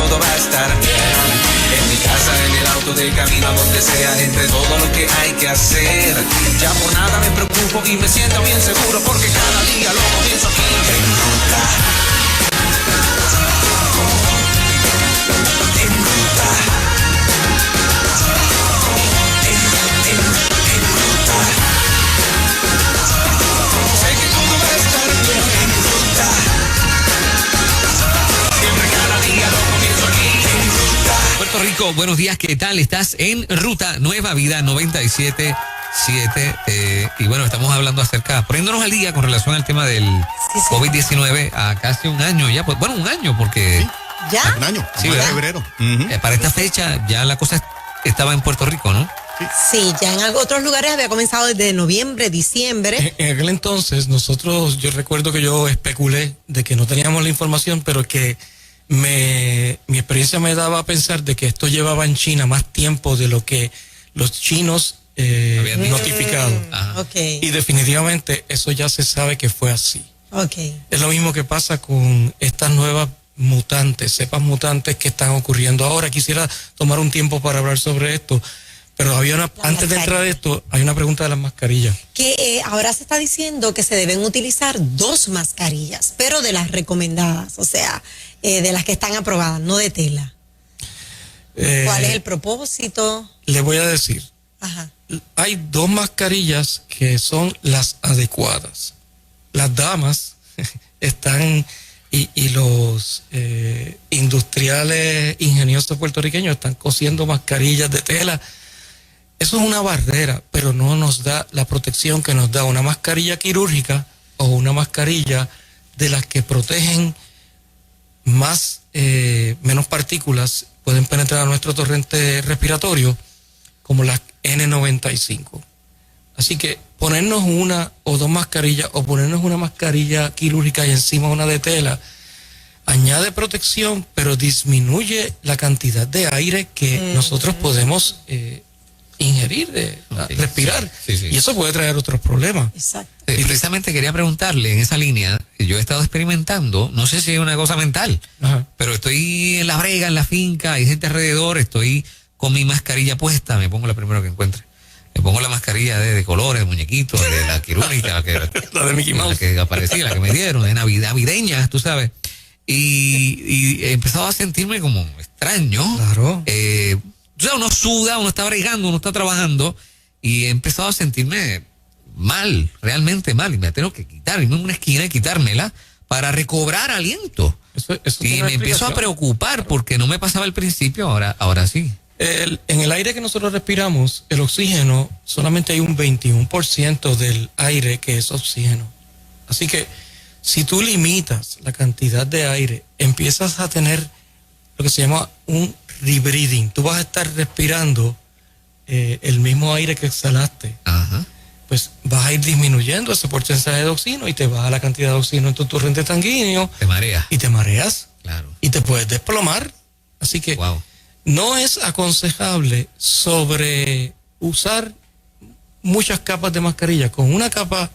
todo va a estar bien. En mi casa, en el auto, de camino a donde sea, entre todo lo que hay que hacer. Ya por nada me preocupo y me siento bien seguro, porque cada día lo comienzo aquí en Ruta. En Ruta. En Ruta. Sé que todo va a estar bien en Ruta. Siempre cada día lo comienzo aquí en Ruta. Puerto Rico, buenos días, ¿qué tal? Estás en Ruta Nueva Vida 97.7 y bueno, estamos hablando acerca, poniéndonos al día con relación al tema del COVID-19 a casi un año ya, pues, bueno, un año porque... ¿Sí? ¿Ya? Un año, sí, en febrero. Para esta fecha ya la cosa estaba en Puerto Rico, ¿no? Sí, ya en otros lugares había comenzado desde noviembre, diciembre. En aquel entonces yo recuerdo que yo especulé de que no teníamos la información, pero que mi experiencia me daba a pensar de que esto llevaba en China más tiempo de lo que los chinos habían notificado. Okay. Y definitivamente eso ya se sabe que fue así. Okay. Es lo mismo que pasa con estas nuevas cepas mutantes que están ocurriendo ahora. Quisiera tomar un tiempo para hablar sobre esto, pero antes de entrar a esto, hay una pregunta de las mascarillas. Que ahora se está diciendo que se deben utilizar 2 mascarillas, pero de las recomendadas, o sea, de las que están aprobadas, no de tela. ¿Cuál es el propósito? Le voy a decir. Ajá. Hay 2 mascarillas que son las adecuadas. Las damas están y los industriales ingeniosos puertorriqueños están cosiendo mascarillas de tela. Eso es una barrera, pero no nos da la protección que nos da una mascarilla quirúrgica o una mascarilla de las que protegen menos partículas, pueden penetrar a nuestro torrente respiratorio, como las N95. Así que ponernos 1 o 2 mascarillas o ponernos una mascarilla quirúrgica y encima una de tela añade protección, pero disminuye la cantidad de aire que nosotros podemos ingerir, respirar. Sí. Y eso puede traer otros problemas. Exacto. Precisamente quería preguntarle en esa línea, yo he estado experimentando, no sé si es una cosa mental, pero estoy en la brega, en la finca, hay gente alrededor, estoy con mi mascarilla puesta, me pongo la primera que encuentre. Me pongo la mascarilla de colores, de muñequitos, de la quirúrgica, la de Mickey Mouse, la que aparecía, la que me dieron, de navideña, tú sabes. Y he empezado a sentirme como extraño. Claro. O sea, uno suda, uno está bregando, uno está trabajando, y he empezado a sentirme mal, realmente mal, y me tengo que quitar, irme en una esquina y quitármela para recobrar aliento. Eso y me empiezo a preocupar porque no me pasaba al principio, ahora sí. En el aire que nosotros respiramos, el oxígeno, solamente hay un 21% del aire que es oxígeno. Así que si tú limitas la cantidad de aire, empiezas a tener lo que se llama un rebreathing. Tú vas a estar respirando el mismo aire que exhalaste. Ajá. Pues vas a ir disminuyendo ese porcentaje de oxígeno y te baja la cantidad de oxígeno en tu torrente sanguíneo. Te mareas. Y te mareas. Claro. Y te puedes desplomar. Así que no es aconsejable usar muchas capas de mascarilla. Con una capa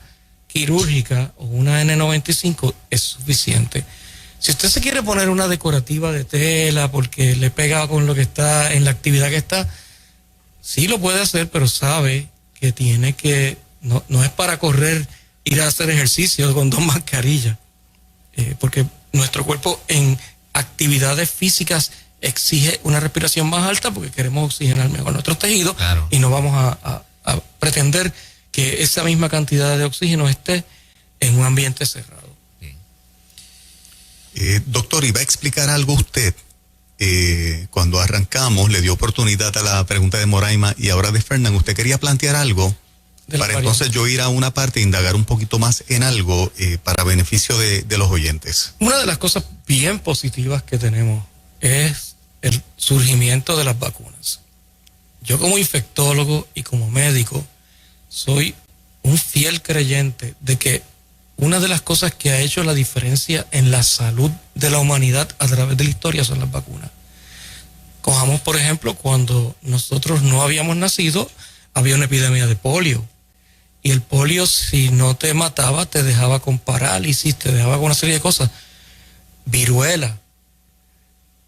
quirúrgica o una N95 es suficiente. Si usted se quiere poner una decorativa de tela porque le pega con lo que está en la actividad que está, sí lo puede hacer, pero sabe que tiene que, no es para correr, ir a hacer ejercicio con 2 mascarillas, porque nuestro cuerpo en actividades físicas exige una respiración más alta porque queremos oxigenar mejor nuestros tejidos. Claro. Y no vamos a pretender que esa misma cantidad de oxígeno esté en un ambiente cerrado. Doctor, ¿iba a explicar algo usted? Cuando arrancamos le dio oportunidad a la pregunta de Moraima y ahora de Fernán. ¿Usted quería plantear algo? Para entonces yo ir a una parte e indagar un poquito más en algo para beneficio de los oyentes. Una de las cosas bien positivas que tenemos es el surgimiento de las vacunas. Yo como infectólogo y como médico soy un fiel creyente de que una de las cosas que ha hecho la diferencia en la salud de la humanidad a través de la historia son las vacunas. Cojamos, por ejemplo, cuando nosotros no habíamos nacido, había una epidemia de polio. Y el polio, si no te mataba, te dejaba con parálisis, te dejaba con una serie de cosas. Viruela.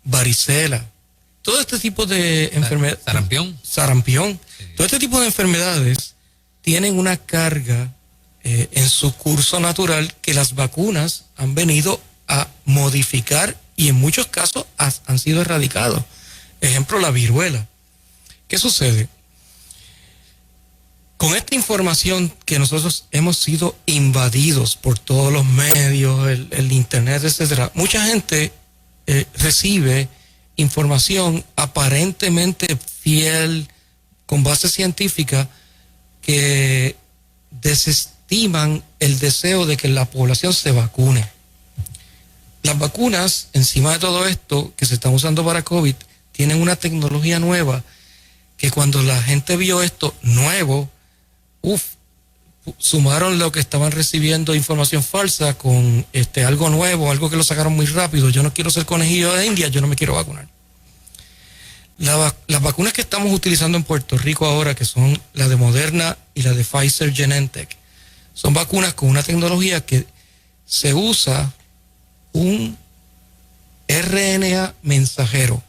varicela, todo este tipo de enfermedades. Sarampión. Sí. Todo este tipo de enfermedades tienen una carga en su curso natural que las vacunas han venido a modificar y en muchos casos han sido erradicados. Ejemplo, la viruela. ¿Qué sucede? Con esta información que nosotros hemos sido invadidos por todos los medios, el internet, etcétera, mucha gente recibe información aparentemente fiel, con base científica, que desestiman el deseo de que la población se vacune. Las vacunas, encima de todo esto que se están usando para COVID, tienen una tecnología nueva que cuando la gente vio esto nuevo, sumaron lo que estaban recibiendo información falsa con algo nuevo, algo que lo sacaron muy rápido. Yo no quiero ser conejillo de India, yo no me quiero vacunar. Las vacunas que estamos utilizando en Puerto Rico ahora, que son la de Moderna y la de Pfizer Genentech, son vacunas con una tecnología que se usa un RNA mensajero.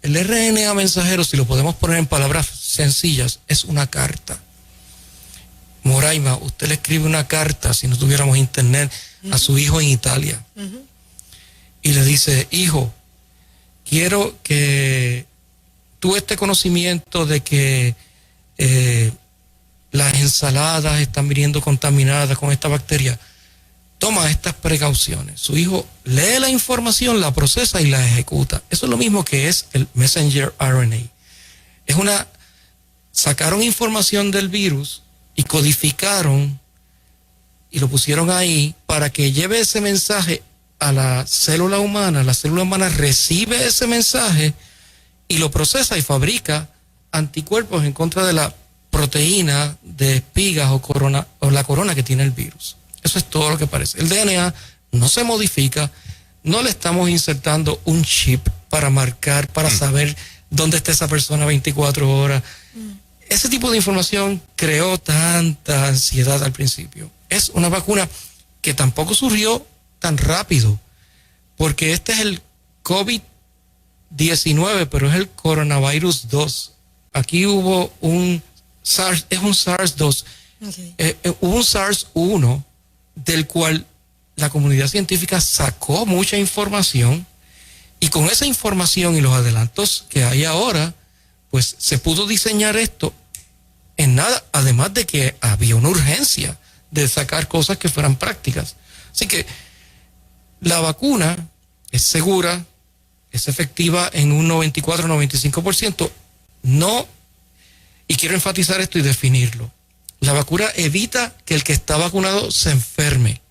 El RNA mensajero, si lo podemos poner en palabras sencillas, es una carta. Moraima, usted le escribe una carta, si no tuviéramos internet, a su hijo en Italia. Y le dice: hijo, quiero que tú este conocimiento de que las ensaladas están viniendo contaminadas con esta bacteria, toma estas precauciones. Su hijo lee la información, la procesa y la ejecuta. Eso es lo mismo que es el messenger RNA. Sacaron información del virus y codificaron y lo pusieron ahí para que lleve ese mensaje a la célula humana. La célula humana recibe ese mensaje y lo procesa y fabrica anticuerpos en contra de la proteína de espigas o la corona que tiene el virus. Eso es todo lo que parece. El DNA no se modifica, no le estamos insertando un chip para marcar, para saber dónde está esa persona 24 horas. Ese tipo de información creó tanta ansiedad al principio. Es una vacuna que tampoco surgió tan rápido, porque este es el COVID-19, pero es el coronavirus 2. Aquí hubo un SARS, es un SARS-2. Okay. Hubo un SARS-1, del cual la comunidad científica sacó mucha información, y con esa información y los adelantos que hay ahora, pues se pudo diseñar esto en nada, además de que había una urgencia de sacar cosas que fueran prácticas. Así que la vacuna es segura, es efectiva en un 94-95%. No, y quiero enfatizar esto y definirlo. La vacuna evita que el que está vacunado se enferme,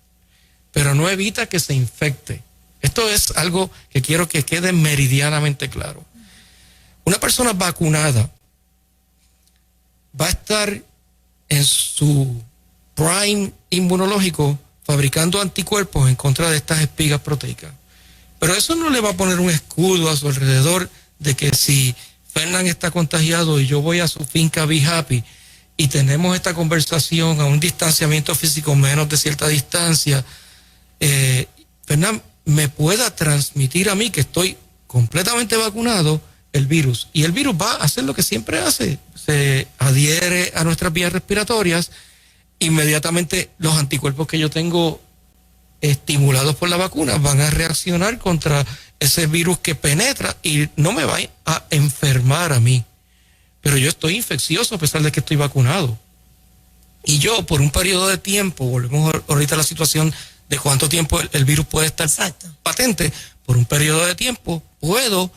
pero no evita que se infecte. Esto es algo que quiero que quede meridianamente claro. Una persona vacunada va a estar en su prime inmunológico fabricando anticuerpos en contra de estas espigas proteicas. Pero eso no le va a poner un escudo a su alrededor de que si Fernán está contagiado y yo voy a su finca Be Happy y tenemos esta conversación a un distanciamiento físico menos de cierta distancia, Fernán me pueda transmitir a mí, que estoy completamente vacunado, el virus. Y el virus va a hacer lo que siempre hace: se adhiere a nuestras vías respiratorias. Inmediatamente los anticuerpos que yo tengo estimulados por la vacuna van a reaccionar contra ese virus que penetra y no me va a enfermar a mí. Pero yo estoy infeccioso a pesar de que estoy vacunado. Y yo, por un periodo de tiempo, volvemos ahorita a la situación de cuánto tiempo el virus puede estar patente, por un periodo de tiempo puedo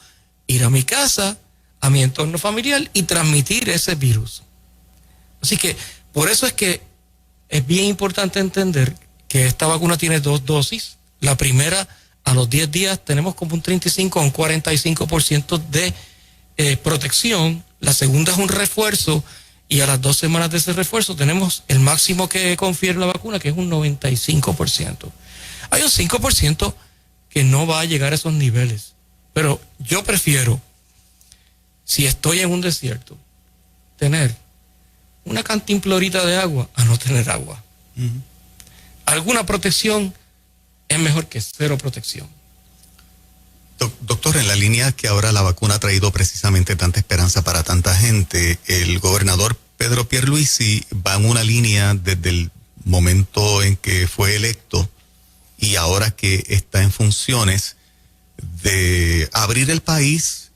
ir a mi casa, a mi entorno familiar y transmitir ese virus. Así que por eso es que es bien importante entender que esta vacuna tiene 2 dosis. La primera, a los 10 días tenemos como un 35 o un 45% de protección. La segunda es un refuerzo, y a las 2 semanas de ese refuerzo tenemos el máximo que confiere la vacuna, que es un 95%. Hay un 5% que no va a llegar a esos niveles. Pero yo prefiero, si estoy en un desierto, tener una cantimplorita de agua a no tener agua. Alguna protección es mejor que cero protección. Doctor, en la línea que ahora la vacuna ha traído precisamente tanta esperanza para tanta gente, el gobernador Pedro Pierluisi va en una línea desde el momento en que fue electo y ahora que está en funciones de abrir el país,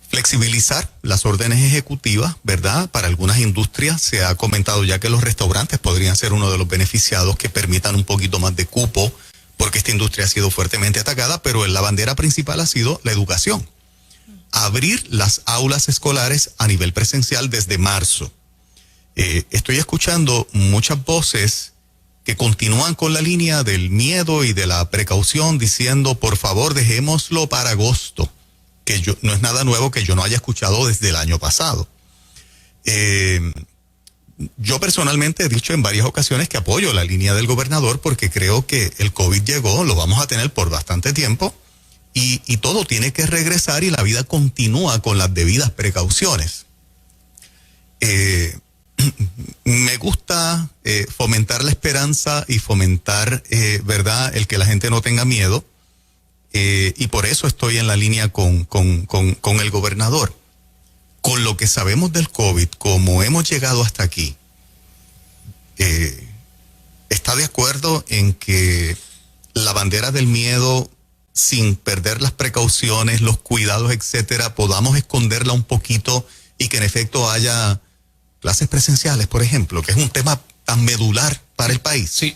flexibilizar las órdenes ejecutivas, ¿verdad? Para algunas industrias se ha comentado ya que los restaurantes podrían ser uno de los beneficiados que permitan un poquito más de cupo, porque esta industria ha sido fuertemente atacada, pero la bandera principal ha sido la educación. Abrir las aulas escolares a nivel presencial desde marzo. Estoy escuchando muchas voces que continúan con la línea del miedo y de la precaución, diciendo, por favor, dejémoslo para agosto, que no es nada nuevo que yo no haya escuchado desde el año pasado. Yo personalmente he dicho en varias ocasiones que apoyo la línea del gobernador porque creo que el COVID llegó, lo vamos a tener por bastante tiempo y todo tiene que regresar y la vida continúa con las debidas precauciones. Me gusta fomentar la esperanza y fomentar, ¿verdad?, el que la gente no tenga miedo y por eso estoy en la línea con el gobernador. Con lo que sabemos del COVID, como hemos llegado hasta aquí, ¿está de acuerdo en que la bandera del miedo, sin perder las precauciones, los cuidados, etcétera, podamos esconderla un poquito y que en efecto haya clases presenciales, por ejemplo, que es un tema tan medular para el país? Sí,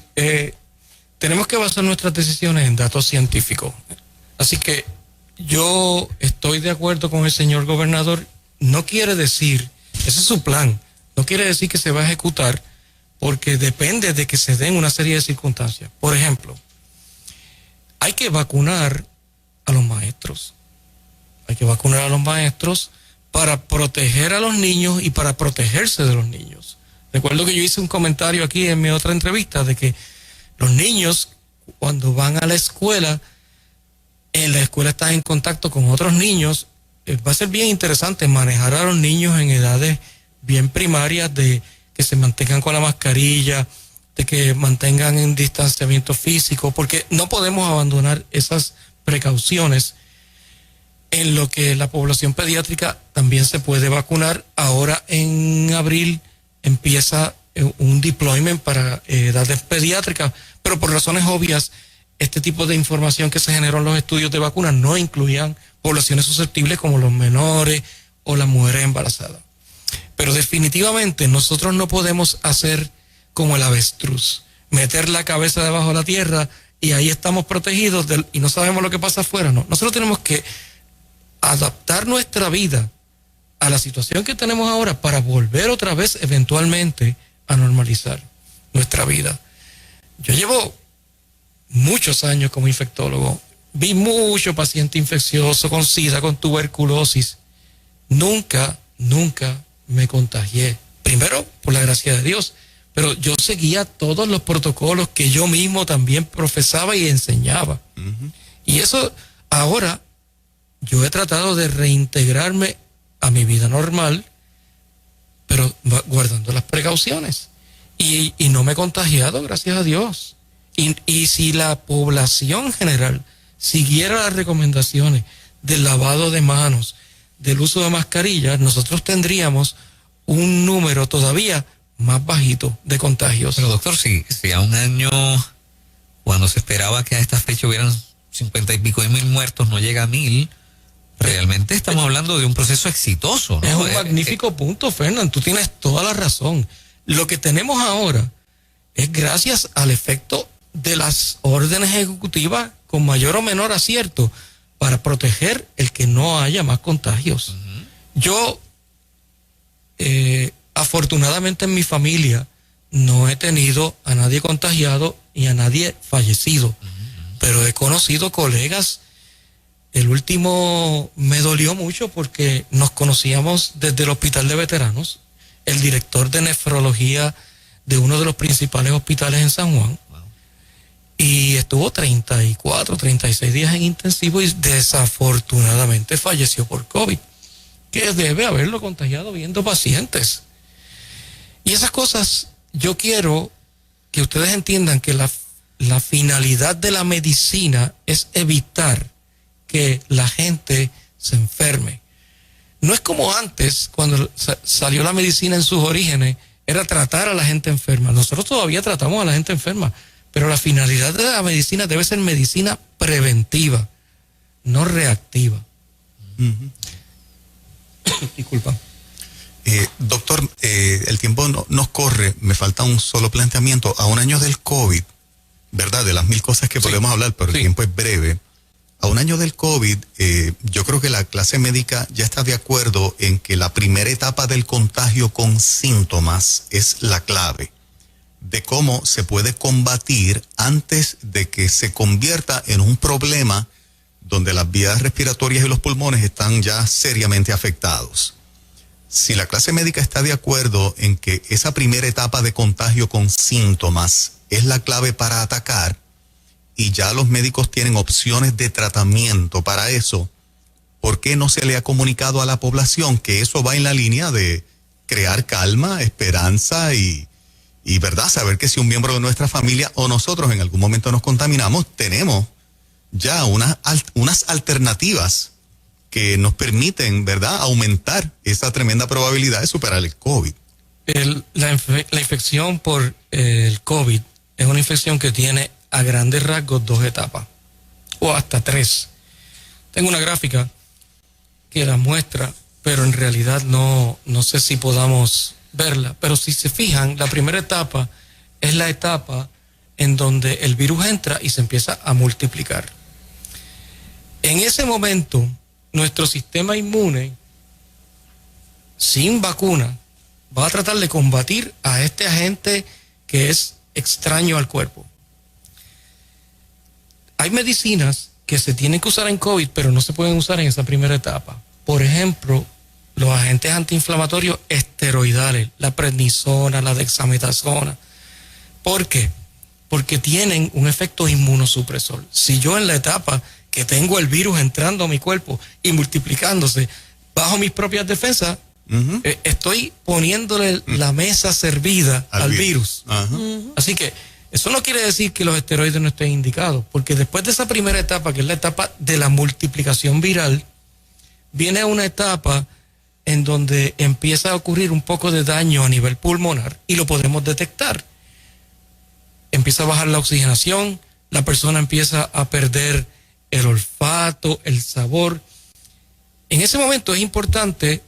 tenemos que basar nuestras decisiones en datos científicos. Así que yo estoy de acuerdo con el señor gobernador. No quiere decir, ese es su plan, no quiere decir que se va a ejecutar porque depende de que se den una serie de circunstancias. Por ejemplo, hay que vacunar a los maestros. Hay que vacunar a los maestros para proteger a los niños y para protegerse de los niños. Recuerdo que yo hice un comentario aquí en mi otra entrevista de que los niños cuando van a la escuela, en la escuela están en contacto con otros niños. Va a ser bien interesante manejar a los niños en edades bien primarias, de que se mantengan con la mascarilla, de que mantengan en distanciamiento físico, porque no podemos abandonar esas precauciones en lo que la población pediátrica también se puede vacunar. Ahora en abril empieza un deployment para edades pediátricas, pero por razones obvias, este tipo de información que se generó en los estudios de vacunas no incluían poblaciones susceptibles como los menores o las mujeres embarazadas. Pero definitivamente nosotros no podemos hacer como el avestruz, meter la cabeza debajo de la tierra y ahí estamos protegidos y no sabemos lo que pasa afuera. No, nosotros tenemos que adaptar nuestra vida a la situación que tenemos ahora para volver otra vez eventualmente a normalizar nuestra vida. Yo llevo muchos años como infectólogo. Vi mucho paciente infeccioso con SIDA, con tuberculosis. Nunca me contagié. Primero, por la gracia de Dios, pero yo seguía todos los protocolos que yo mismo también profesaba y enseñaba. Uh-huh. Y eso, ahora, yo he tratado de reintegrarme a mi vida normal, pero guardando las precauciones. Y no me he contagiado, gracias a Dios. Y si la población general siguiera las recomendaciones del lavado de manos, del uso de mascarillas, nosotros tendríamos un número todavía más bajito de contagios. Pero doctor, si a un año, cuando se esperaba que a esta fecha hubieran 50 y pico de mil muertos, no llega a 1000, realmente estamos hablando de un proceso exitoso, ¿no? Es un magnífico punto, Fernán, tú tienes toda la razón. Lo que tenemos ahora es gracias al efecto de las órdenes ejecutivas con mayor o menor acierto para proteger el que no haya más contagios. Uh-huh. Yo, afortunadamente en mi familia, no he tenido a nadie contagiado y a nadie fallecido, uh-huh, pero he conocido colegas. El último me dolió mucho porque nos conocíamos desde el hospital de veteranos, el director de nefrología de uno de los principales hospitales en San Juan. Y estuvo 34, 36 días en intensivo y desafortunadamente falleció por COVID, que debe haberlo contagiado viendo pacientes. Y esas cosas, yo quiero que ustedes entiendan que la finalidad de la medicina es evitar que la gente se enferme. No es como antes, cuando salió la medicina en sus orígenes, era tratar a la gente enferma. Nosotros todavía tratamos a la gente enferma, pero la finalidad de la medicina debe ser medicina preventiva, no reactiva. Disculpa. Doctor, el tiempo nos corre, me falta un solo planteamiento. A un año del COVID, ¿verdad? De las 1000 cosas que podemos hablar, pero el tiempo es breve. A un año del COVID, yo creo que la clase médica ya está de acuerdo en que la primera etapa del contagio con síntomas es la clave de cómo se puede combatir antes de que se convierta en un problema donde las vías respiratorias y los pulmones están ya seriamente afectados. Si la clase médica está de acuerdo en que esa primera etapa de contagio con síntomas es la clave para atacar, y ya los médicos tienen opciones de tratamiento para eso, ¿por qué no se le ha comunicado a la población que eso va en la línea de crear calma, esperanza y verdad, saber que si un miembro de nuestra familia o nosotros en algún momento nos contaminamos, tenemos ya unas alternativas que nos permiten, ¿verdad?, aumentar esa tremenda probabilidad de superar el COVID? La infección por el COVID es una infección que tiene a grandes rasgos 2 etapas, o hasta 3. Tengo una gráfica que la muestra, pero en realidad no sé si podamos verla. Pero si se fijan, la primera etapa es la etapa en donde el virus entra y se empieza a multiplicar. En ese momento, nuestro sistema inmune, sin vacuna, va a tratar de combatir a este agente que es extraño al cuerpo. Hay medicinas que se tienen que usar en COVID, pero no se pueden usar en esa primera etapa. Por ejemplo, los agentes antiinflamatorios esteroidales, la prednisona, la dexametasona. ¿Por qué? Porque tienen un efecto inmunosupresor. Si yo en la etapa que tengo el virus entrando a mi cuerpo y multiplicándose bajo mis propias defensas, estoy poniéndole la mesa servida al virus. Así que eso no quiere decir que los esteroides no estén indicados, porque después de esa primera etapa, que es la etapa de la multiplicación viral, viene una etapa en donde empieza a ocurrir un poco de daño a nivel pulmonar y lo podemos detectar. Empieza a bajar la oxigenación, la persona empieza a perder el olfato, el sabor. En ese momento es importante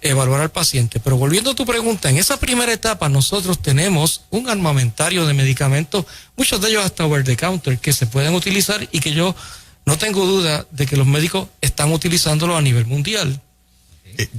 evaluar al paciente. Pero volviendo a tu pregunta, en esa primera etapa nosotros tenemos un armamentario de medicamentos, muchos de ellos hasta over the counter, que se pueden utilizar y que yo no tengo duda de que los médicos están utilizándolo a nivel mundial.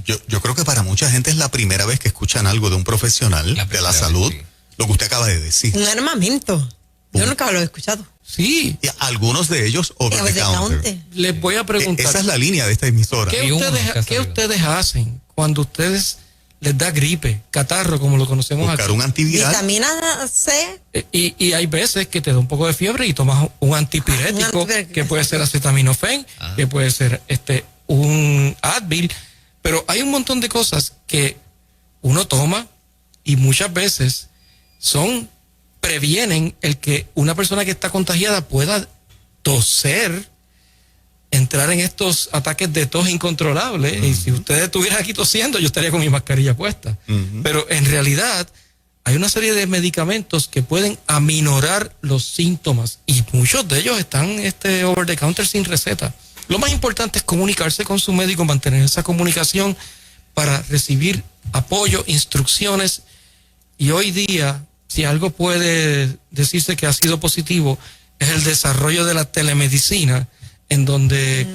Yo creo que para mucha gente es la primera vez que escuchan algo de un profesional de la salud, lo que usted acaba de decir. Un armamento. Yo nunca lo he escuchado. Sí. Y algunos de ellos over the counter. Les voy a preguntar. Esa es la línea de esta emisora. ¿Qué ustedes hacen cuando ustedes les da gripe, catarro, como lo conocemos buscar aquí? Un antiviral. Vitamina C. Y hay veces que te da un poco de fiebre y tomas un antipirético, que puede ser acetaminofén, que puede ser un Advil, pero hay un montón de cosas que uno toma y muchas veces previenen el que una persona que está contagiada pueda toser, entrar en estos ataques de tos incontrolables. Y si ustedes estuvieran aquí tosiendo, yo estaría con mi mascarilla puesta. Pero en realidad hay una serie de medicamentos que pueden aminorar los síntomas y muchos de ellos están over the counter sin receta. Lo más importante es comunicarse con su médico, mantener esa comunicación para recibir apoyo, instrucciones. Y hoy día, si algo puede decirse que ha sido positivo, es el desarrollo de la telemedicina, en donde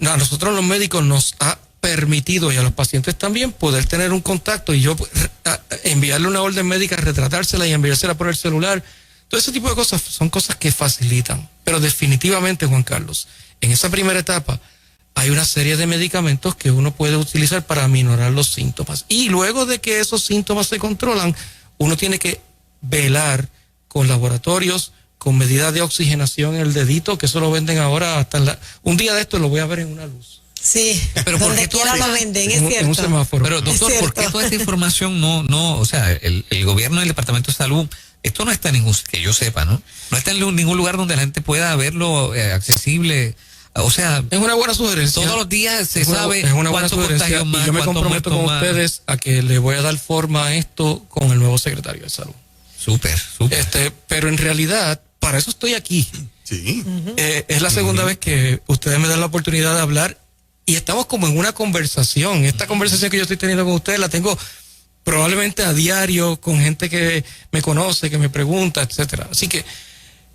a nosotros los médicos nos ha permitido, y a los pacientes también, poder tener un contacto y yo enviarle una orden médica, retratársela y enviársela por el celular. Todo ese tipo de cosas son cosas que facilitan. Pero definitivamente, Juan Carlos, en esa primera etapa hay una serie de medicamentos que uno puede utilizar para aminorar los síntomas. Y luego de que esos síntomas se controlan, uno tiene que velar con laboratorios, con medidas de oxigenación en el dedito, que eso lo venden ahora hasta un día de esto lo voy a ver en una luz. Sí, pero donde quiera lo venden, es cierto. En un semáforo. Pero doctor, ¿por qué toda esta información o sea, el gobierno y el Departamento de Salud Esto no está en ningún, que yo sepa, ¿no? No está en ningún lugar donde la gente pueda verlo accesible. O sea, es una buena sugerencia. Todos los días se sabe cuántos contagios más. Y yo me comprometo con ustedes a que le voy a dar forma a esto con el nuevo secretario de Salud. Súper. Pero en realidad, para eso estoy aquí. Sí. Es la segunda vez que ustedes me dan la oportunidad de hablar y estamos como en una conversación. Esta conversación que yo estoy teniendo con ustedes la tengo probablemente a diario con gente que me conoce, que me pregunta, etcétera. Así que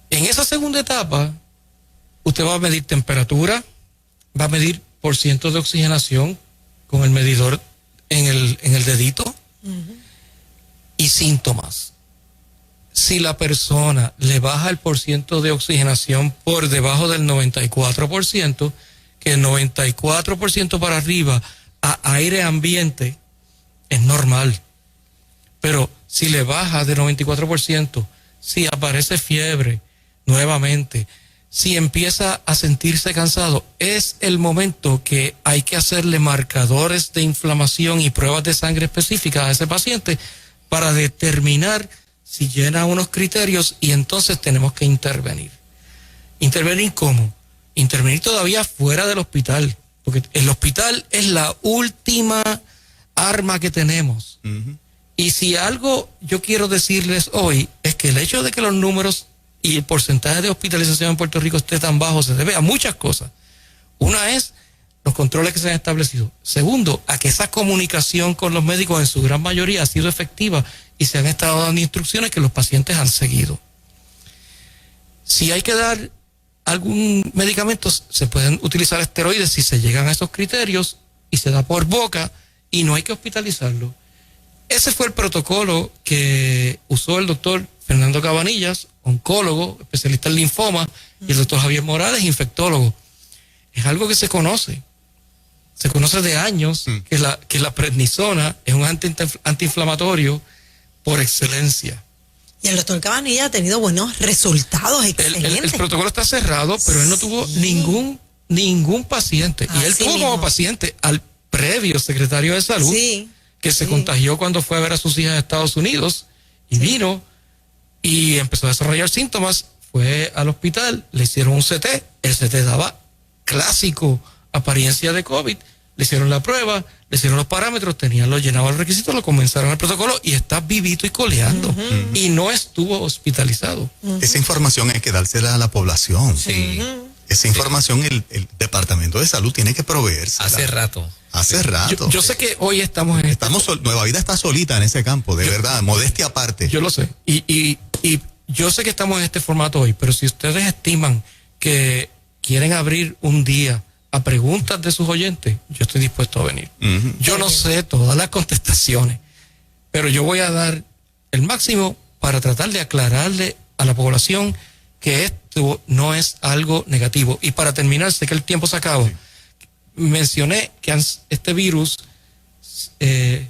en esa segunda etapa, usted va a medir temperatura, va a medir % de oxigenación con el medidor en el dedito y síntomas. Si la persona le baja el % de oxigenación por debajo del 94%, que el 94% para arriba a aire ambiente es normal. Pero si le baja de 94%, si aparece fiebre nuevamente, si empieza a sentirse cansado, es el momento que hay que hacerle marcadores de inflamación y pruebas de sangre específicas a ese paciente para determinar si llena unos criterios y entonces tenemos que intervenir. ¿Intervenir cómo? Intervenir todavía fuera del hospital, porque el hospital es la última arma que tenemos. Y si algo yo quiero decirles hoy es que el hecho de que los números y el porcentaje de hospitalización en Puerto Rico esté tan bajo se debe a muchas cosas. Una es los controles que se han establecido. Segundo, a que esa comunicación con los médicos en su gran mayoría ha sido efectiva y se han estado dando instrucciones que los pacientes han seguido. Si hay que dar algún medicamento, se pueden utilizar esteroides si se llegan a esos criterios y se da por boca y no hay que hospitalizarlo. Ese fue el protocolo que usó el doctor Fernando Cabanillas, oncólogo, especialista en linfoma, y el doctor Javier Morales, infectólogo. Es algo que se conoce de años, que la prednisona es un antiinflamatorio por excelencia. Y el doctor Cabanilla ha tenido buenos resultados, excelentes. El protocolo está cerrado, pero él no tuvo ningún paciente. Y él tuvo como paciente al previo secretario de Salud, que se contagió cuando fue a ver a sus hijas a Estados Unidos, y vino y empezó a desarrollar síntomas, fue al hospital, le hicieron un CT, el CT daba clásico apariencia de COVID, le hicieron la prueba, le hicieron los parámetros, llenaba los requisitos, lo comenzaron el protocolo y está vivito y coleando. Y no estuvo hospitalizado. Esa información hay que dársela a la población. Esa información el Departamento de Salud tiene que proveerse. Hace rato. Yo sé que hoy estamos en Nueva Vida está solita en ese campo, de verdad, modestia aparte. Yo lo sé. Y yo sé que estamos en este formato hoy, pero si ustedes estiman que quieren abrir un día a preguntas de sus oyentes, yo estoy dispuesto a venir. Yo no sé todas las contestaciones, pero yo voy a dar el máximo para tratar de aclararle a la población que esto no es algo negativo. Y para terminar, sé que el tiempo se acaba. Mencioné que este virus se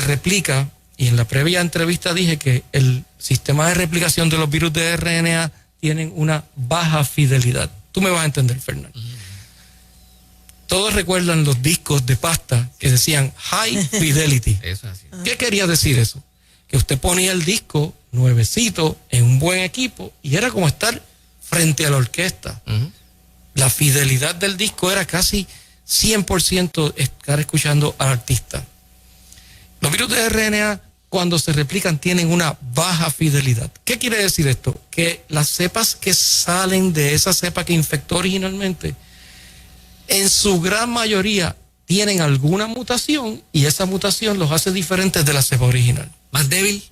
replica, y en la previa entrevista dije que el sistema de replicación de los virus de RNA tienen una baja fidelidad. Tú me vas a entender, Fernando. Todos recuerdan los discos de pasta que decían High Fidelity. Eso es así. ¿Qué quería decir eso? Que usted ponía el disco nuevecito en un buen equipo y era como estar frente a la orquesta. La fidelidad del disco era casi 100% estar escuchando al artista. Los virus de RNA, cuando se replican, tienen una baja fidelidad. ¿Qué quiere decir esto? Que las cepas que salen de esa cepa que infectó originalmente, en su gran mayoría tienen alguna mutación y esa mutación los hace diferentes de la cepa original. ¿Más débil?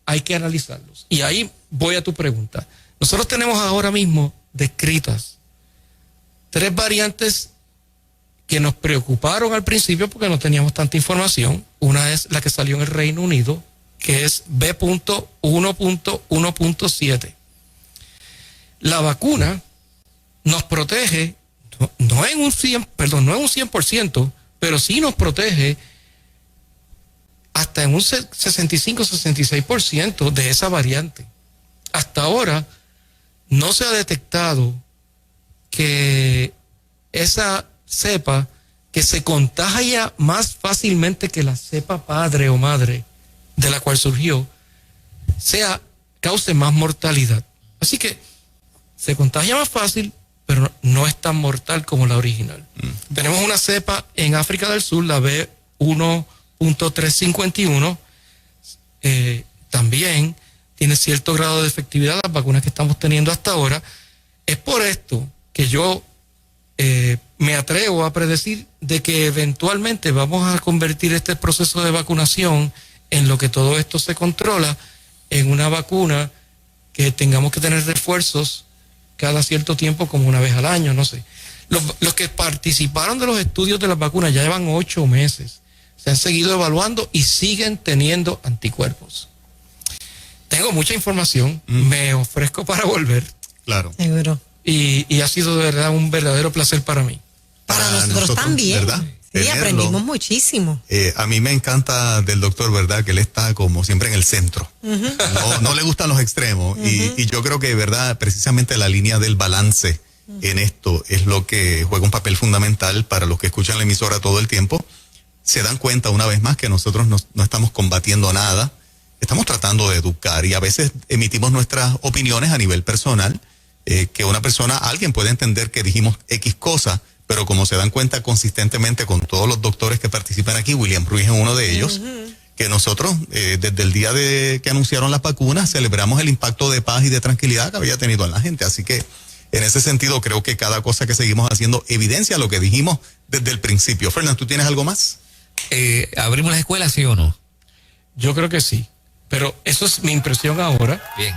Hay que analizarlos. Y ahí voy a tu pregunta. Nosotros tenemos ahora mismo descritas 3 variantes que nos preocuparon al principio porque no teníamos tanta información. Una es la que salió en el Reino Unido, que es B.1.1.7. La vacuna nos protege, no en un 100%, pero sí nos protege hasta en un 65-66% de esa variante. Hasta ahora no se ha detectado que esa cepa que se contagia más fácilmente que la cepa padre o madre de la cual surgió, cause más mortalidad. Así que se contagia más fácil, pero no es tan mortal como la original. Tenemos una cepa en África del Sur, la B1.351, también tiene cierto grado de efectividad las vacunas que estamos teniendo hasta ahora. Es por esto que yo me atrevo a predecir de que eventualmente vamos a convertir este proceso de vacunación, en lo que todo esto se controla, en una vacuna que tengamos que tener refuerzos cada cierto tiempo, como una vez al año, no sé. Los que participaron de los estudios de las vacunas ya llevan 8 meses. Se han seguido evaluando y siguen teniendo anticuerpos. Tengo mucha información, me ofrezco para volver. Claro. Seguro. Y ha sido de verdad un verdadero placer para mí. Para nosotros también. ¿Verdad? Sí, aprendimos muchísimo. A mí me encanta del doctor, ¿verdad? Que él está como siempre en el centro. No le gustan los extremos. Y yo creo que, ¿verdad? Precisamente la línea del balance en esto es lo que juega un papel fundamental para los que escuchan la emisora todo el tiempo. Se dan cuenta una vez más que nosotros no estamos combatiendo nada. Estamos tratando de educar y a veces emitimos nuestras opiniones a nivel personal, que alguien puede entender que dijimos X cosa, pero como se dan cuenta consistentemente con todos los doctores que participan aquí, William Ruiz es uno de ellos, que nosotros desde el día que anunciaron las vacunas celebramos el impacto de paz y de tranquilidad que había tenido en la gente. Así que en ese sentido creo que cada cosa que seguimos haciendo evidencia lo que dijimos desde el principio. Fernando, ¿tú tienes algo más? ¿Abrimos las escuelas, sí o no? Yo creo que sí, pero eso es mi impresión ahora. Bien.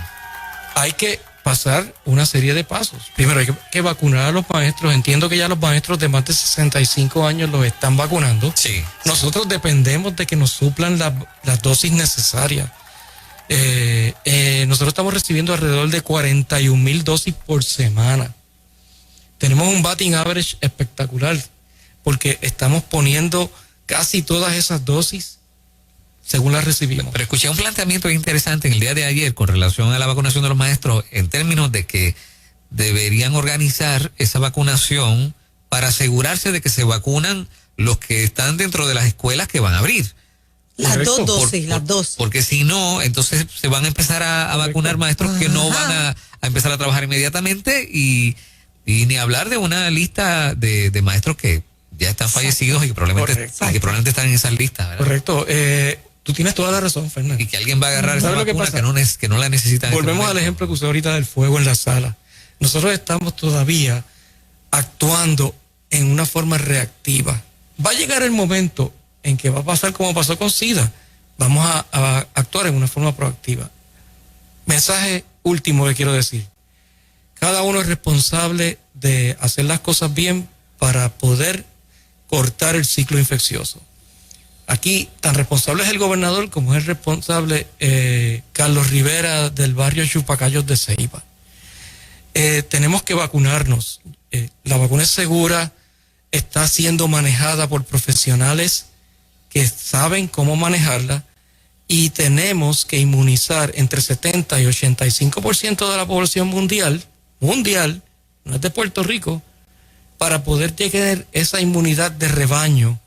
Hay que pasar una serie de pasos. Primero hay que vacunar a los maestros. Entiendo que ya los maestros de más de 65 años los están vacunando. Sí. Nosotros dependemos de que nos suplan las dosis necesarias. Nosotros estamos recibiendo alrededor de 41,000 dosis por semana. Tenemos un batting average espectacular porque estamos poniendo casi todas esas dosis según las recibimos. Pero escuché un planteamiento interesante en el día de ayer con relación a la vacunación de los maestros, en términos de que deberían organizar esa vacunación para asegurarse de que se vacunan los que están dentro de las escuelas que van a abrir. Las dos dosis, las dos. Porque si no, entonces se van a empezar a vacunar maestros que no van a empezar a trabajar inmediatamente y ni hablar de una lista de maestros que ya están fallecidos y que probablemente están en esas listas, ¿verdad? Correcto. Tú tienes toda la razón, Fernando. Y que alguien va a agarrar esa vacuna que no la necesita. Volvemos al ejemplo que usé ahorita del fuego en la sala. Nosotros estamos todavía actuando en una forma reactiva. Va a llegar el momento en que va a pasar como pasó con SIDA. Vamos a actuar en una forma proactiva. Mensaje último que quiero decir. Cada uno es responsable de hacer las cosas bien para poder cortar el ciclo infeccioso. Aquí tan responsable es el gobernador como es el responsable Carlos Rivera del barrio Chupacayos de Ceiba. Tenemos que vacunarnos. La vacuna es segura, está siendo manejada por profesionales que saben cómo manejarla y tenemos que inmunizar entre 70 y 85% de la población mundial, no es de Puerto Rico, para poder tener esa inmunidad de rebaño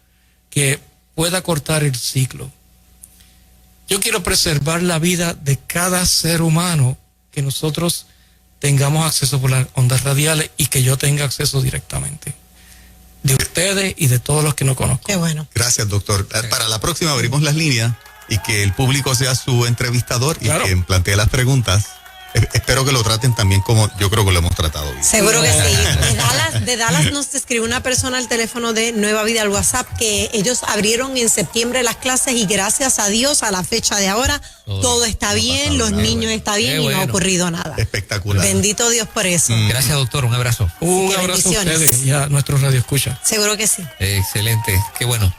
que pueda cortar el ciclo. Yo quiero preservar la vida de cada ser humano, que nosotros tengamos acceso por las ondas radiales y que yo tenga acceso directamente. De ustedes y de todos los que no conozco. Qué bueno. Gracias, doctor. Para la próxima abrimos las líneas y que el público sea su entrevistador y que plantee las preguntas. Espero que lo traten también como yo creo que lo hemos tratado bien. Seguro que sí. De Dallas nos escribe una persona al teléfono de Nueva Vida al WhatsApp que ellos abrieron en septiembre las clases y gracias a Dios a la fecha de ahora todo está bien, los niños están bien y no ha ocurrido nada. Espectacular. Bendito Dios por eso. Gracias, doctor. Un abrazo. Un abrazo a ustedes y a nuestros radioescuchas. Seguro que sí. Excelente. Qué bueno.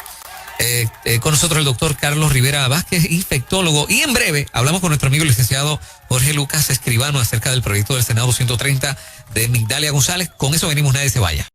Con nosotros el doctor Carlos Rivera Vázquez, infectólogo, y en breve hablamos con nuestro amigo el licenciado Jorge Lucas Escribano acerca del proyecto del Senado 130 de Migdalia González. Con eso venimos, nadie se vaya.